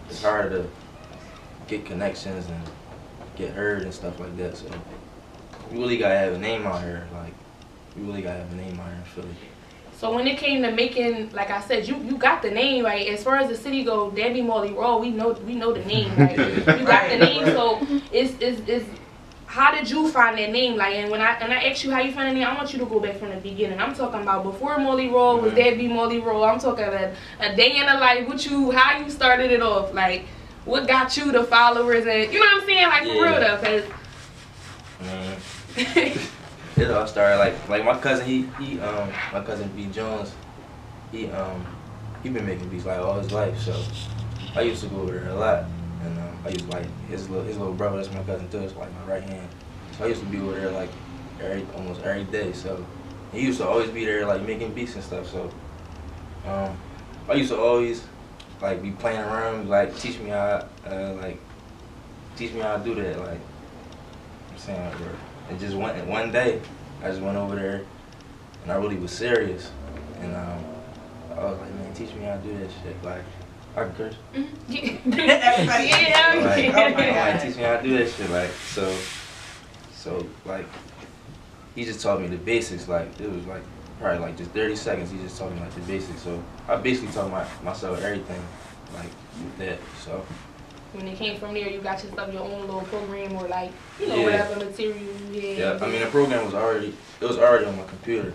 it's hard to get connections and get heard and stuff like that. So you really gotta have a name out here. Like you really gotta have a name out here in Philly. So when it came to making, like I said, you got the name, right? As far as the city go, that be Maaly Raw. We know the name, right? You got the name. So it's how did you find that name? Like, and when I ask you how you find the name, I want you to go back from the beginning. I'm talking about before Maaly Raw was that be Maaly Raw. I'm talking about a day in the life. How you started it off? Like, what got you the followers and you know what I'm saying? Like for real though, cause. It all started like my cousin. My cousin B Jones. He been making beats like all his life. So I used to go over there a lot, and I used to like his little brother. That's my cousin too. It's like my right hand. So I used to be over there like almost every day. So he used to always be there like making beats and stuff. So I used to always like be playing around, like teach me how to do that. Like I'm saying, and just one day, I just went over there, and I really was serious, and I was like, man, teach me how to do that shit. Like, I can curse. Everybody, Like, teach me how to do that shit. Like, so like, he just taught me the basics. Like, it was like probably like just 30 seconds. He just taught me like the basics. So I basically taught myself everything, like with that. So. When it came from there, you got yourself your own little program or like, you know, whatever material you had. Yeah, I mean the program was already on my computer,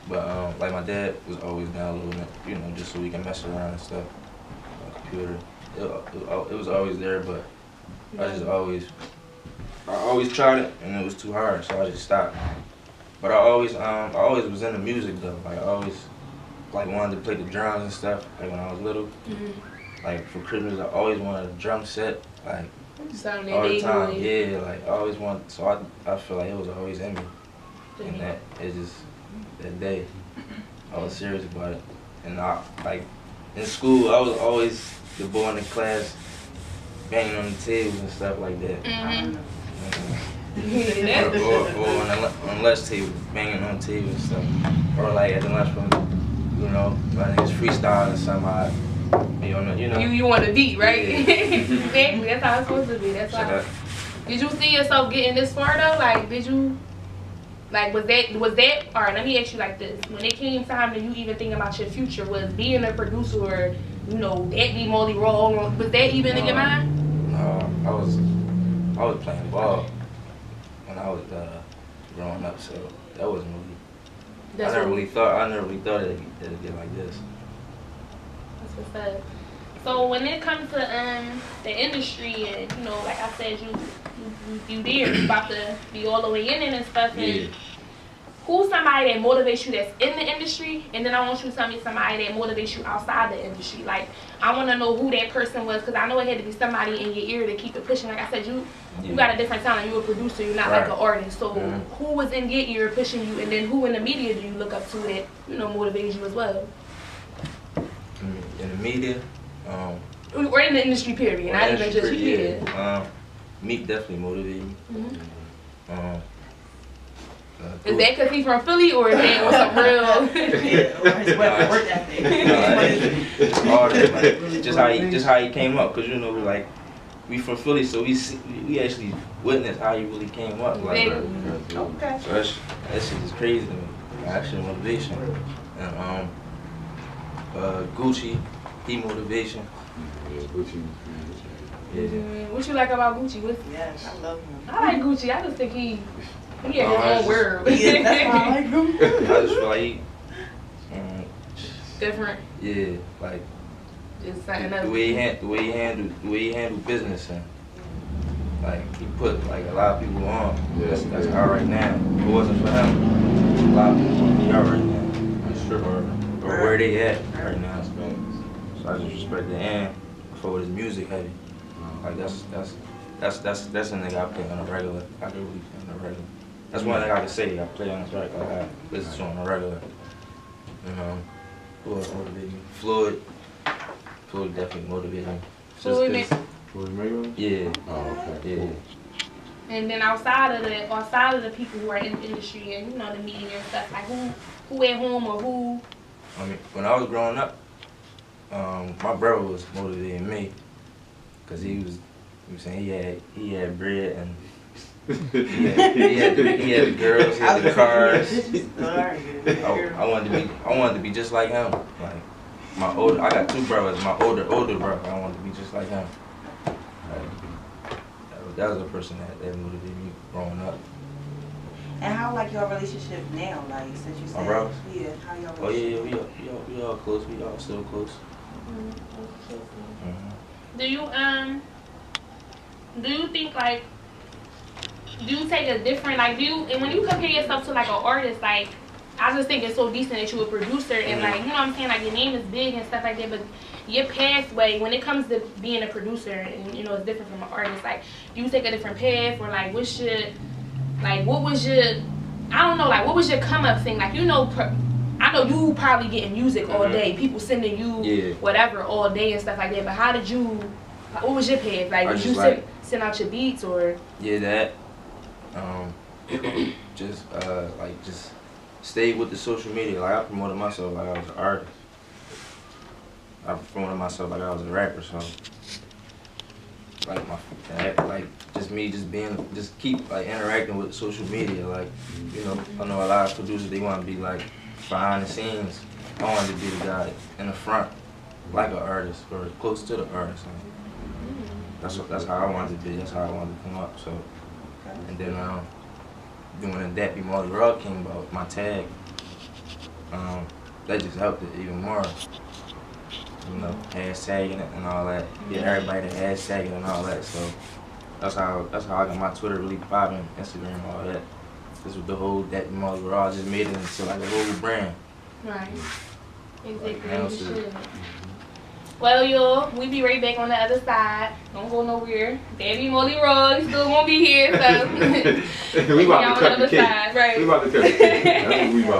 but like my dad was always downloading it, you know, just so we can mess around and stuff on my computer. It was always there, but I always tried it and it was too hard, so I just stopped. But I always was into music though. Like I always like wanted to play the drums and stuff. Like when I was little. Like for Christmas, I always wanted a drum set, like all the time. Yeah, like I always wanted. So I feel like it was always in me, and that it just that day, I was serious about it. And I like in school, I was always the boy in the class, banging on the tables and stuff like that. Or on the lunch table, banging on the table and stuff, or like at the lunchroom, you know, my niggas freestyling somehow. You want to beat, right? Yeah. Exactly. That's how it's supposed to be. That's how. Did you see yourself getting this far though? Like, did you? Like, was that? All right. Let me ask you like this: when it came time to you even thinking about your future, was being a producer or you know that be Maaly Raw? Was that even in your mind? No, I was playing ball when I was growing up, so that wasn't really. I never really thought it'd get like this. So when it comes to the industry and you know, like I said, you there, you about to be all the way in it and stuff. And who's somebody that motivates you that's in the industry? And then I want you to tell me somebody that motivates you outside the industry. Like I want to know who that person was because I know it had to be somebody in your ear to keep it pushing. Like I said, you got a different talent. You're a producer. You're not like an artist. So who was in your ear pushing you, and then who in the media do you look up to that you know motivates you as well? In the media, or in the industry period, not even just you. Meek definitely motivated me. Is that because he's from Philly, or is that on some real? Just how he came up, cause you know like we from Philly, so we actually witnessed how he really came up. Like, okay. So that shit is crazy to me. Actual motivation. And Gucci, he motivation. Yeah, Gucci. Yeah. What you like about Gucci? Yes, I love him. I like Gucci. I just think he had his own world. Yeah, that's why I like him. I just feel like he different. Yeah, like just something else. The way he handled business and like he put like a lot of people on. That's out right now. If it wasn't for him, a lot of people wouldn't be out right now. That's true. Or where they at right now. So I just respect the end for his music heavy. Like that's a nigga I play on a regular. I can really play on a regular. That's one thing I can say. I play on this record. Like I listen to on a regular. Who else motivated me? Floyd definitely motivated me. Floyd Mayweather? Yeah. Oh, okay. Yeah. Cool. And then outside of the people who are in the industry and you know the media and stuff, like who at home or who? I mean, when I was growing up, my brother was motivating me. cause he was saying he had bread and he had the girls, he had the cars. I wanted to be just like him. Like I got two brothers. My older brother. I wanted to be just like him. Like, that was a person that motivated me growing up. And how like your relationship now? Like since you said, yeah, how your relationship? Oh yeah, we all close. We all still close. Do you think like, do you take a different, like, and when you compare yourself to like an artist, like, I just think it's so decent that you're a producer and like, you know what I'm saying, like your name is big and stuff like that, but your pathway when it comes to being a producer and you know it's different from an artist, like do you take a different path or like what was your, I don't know, like what was your come up thing, like, you know, I know you probably getting music all day, people sending you whatever all day and stuff like that, but how did you, what was your path, like did you send out your beats or? Yeah, that just stay with the social media. Like I promoted myself like I was an artist. I promoted myself like I was a rapper. So like just keep like interacting with social media. Like, you know, I know a lot of producers, they want to be like behind the scenes. I wanted to be the guy in the front, like an artist or close to the artist. Like, that's how I wanted to be. That's how I wanted to come up. So, and then doing that Maaly Raw came about, my tag, that just helped it even more. You know, hashtagging it and all that. Get everybody to hashtag it and all that. So that's how I got my Twitter really popping, Instagram, all that. This was the whole that Maaly Raw just made it into like a whole brand. Right. Exactly. Like, well, y'all, we be right back on the other side. Don't go nowhere. Daddy Maaly Raw still won't be here, so we about to cut the cake. Side, right? We about to cut the cake. That's what we about.